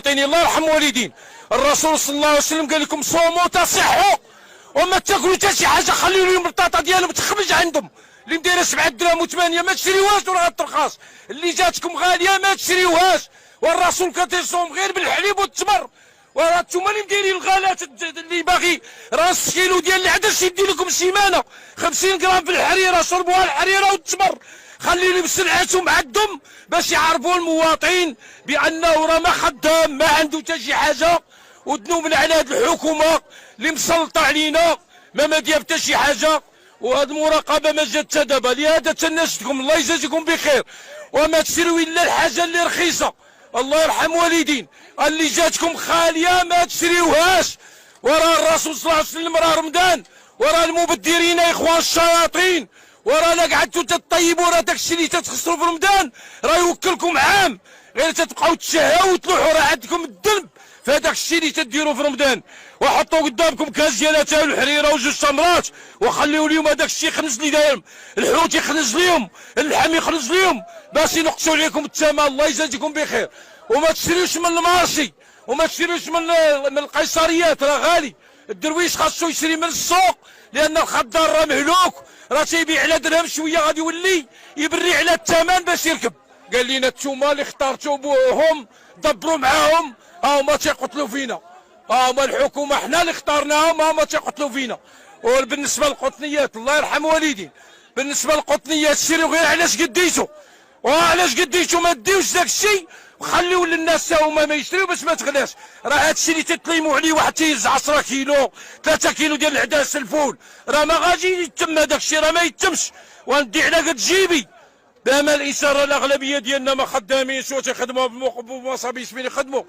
المواطنين. الله يرحم والدين الرسول صلى الله عليه وسلم قال لكم صوموا تصحوا وما تاكلوا حتى شي حاجه، خليوا لهم البطاطا ديالهم تخرج عندهم اللي مدايره 7 دراهم و8 ما تشريوهاش وراه ترخاص، اللي جاتكم غاليه ما تشريوهاش. والرسول كان تيصوم غير بالحليب والتمر، وراه نتوما اللي مدايرين الغالات. اللي باغي راه نص كيلو ديال العدس يدي لكم سيمانه، 50 غرام في الحريره شربوها الحريره والتمر. خلي لهم سلعتهم عندهم باش يعرفوا المواطن بانه راه ما خدام ما عنده حتى شي حاجه. ودنو من على هذه الحكومه اللي مسلطه علينا ما ديال حتى شي حاجه. وهذه المراقبه ما جات حتى دابا، لهذا تناشدكم الله يجازيكم بخير وما تشريو الا الحاجه اللي رخيصه. الله يرحم والدين اللي جاتكم خاليه ما تشريوهاش. وراه الرسول صلى الله عليه وسلم راه رمضان، وراه المبدرين يا اخوان الشياطين، وراه لا قعدتوا تطيبوا راه داكشي اللي تتخسروا في رمضان راه يوكلكم عام، غير تتبقاو تشهاو وتلوحوا راه عندكم الذنب في هذاك الشيء اللي تديروا في رمضان. وحطوا قدامكم كاس ديال اتاي والحريره وجوج تمرات وخليوا لهم هذاك الشيء يخنز اللي دايرهم، الحوت يخنز لهم، اللحم يخنز لهم باش ينقصوا عليكم الثمن. الله يجازيكم بخير. وما تشريوش من المارشي وما تشريوش من القيصريات راه غالي. الدرويش خاصو يشري من السوق لان الخضار راه مهلوك، راه تيبيع على درهم شويه غادي يولي يبري على الثمن باش يركب. قال لنا نتوما اللي اخترتوهم دبروا معاهم هما تيقتلوا فينا، هما الحكومه حنا اللي اخترناهم هما تيقتلوا فينا. وبالنسبه للقطنيات الله يرحم والدين، بالنسبه للقطنيات شريو غير علاش قديتو، وعلاش قديتو ما ديوش داك الشيء وخليو للناس هما ما يشريو باش ما تغلاش. راه هذا الشيء اللي تتليموا عليه واحد تيهز 10 كيلو 3 كيلو ديال العدس الفول راه ما غادي يتم هذاك الشيء، راه ما يتمش. وندي على قد جيبي بما الاشاره الاغلبيه ديالنا ما خدامينش وتيخدموا بمصابيش فين يخدموا.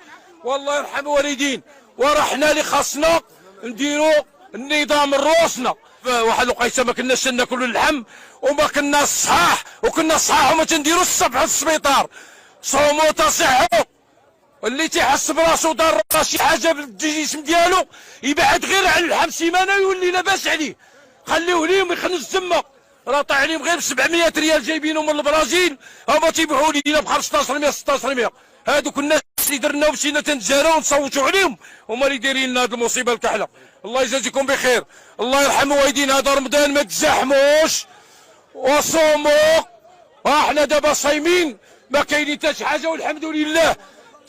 والله يرحم والدين وراه حنا اللي خاصنا نديروا النظام الروسنا. واحد الوقيته ما كناش ناكلوا اللحم وما كناش صحاح، وكنا صحاح وما تنديروش الصبح للسبيطار. صوموا تصحوا. اللي تيحس براسو دار شي حاجه بالجسم ديالو يبعد غير على اللحم سيمانه يولي لاباس عليه. خليوه ليهم يخنز تما، راه طايح عليهم غير ب 700 ريال جايبينهم من البرازيل هما تيبيعوا لينا ب 1500 1600. هادوك الناس اللي درنا ومشينا تنتجاراو ونصوتوا عليهم هما اللي دايرين لنا هذه المصيبه الكحله. الله يجازيكم بخير. الله يرحم والدين هذا رمضان ما تزاحموش وصوموا. احنا دابا صايمين ما كاينين حتى شي حاجه والحمد لله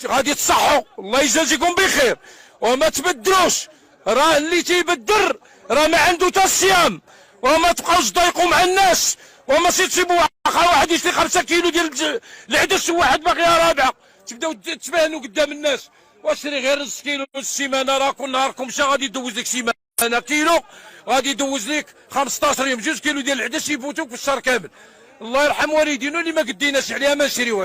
غادي تصحوا. الله يجازيكم بخير وما تبدلوش. راه اللي تيبدر راه ما عنده حتى الصيام. وما تبقاوش تضايقوا مع الناس وما تسيبوا واحد يشري 5 كيلو ديال العدس وواحد باغي رابعه تبداو تبانوا قدام الناس. واشري غير نص كيلو السيمانه راه كل نهاركم شا غادي يدوز لك سيمانه كيلو غادي يدوز لك 15 يوم 2 كيلو ديال العدس يفوتوك في الشهر كامل. الله يرحم والدينا اللي ما قديناش عليها ما نشريوهاش.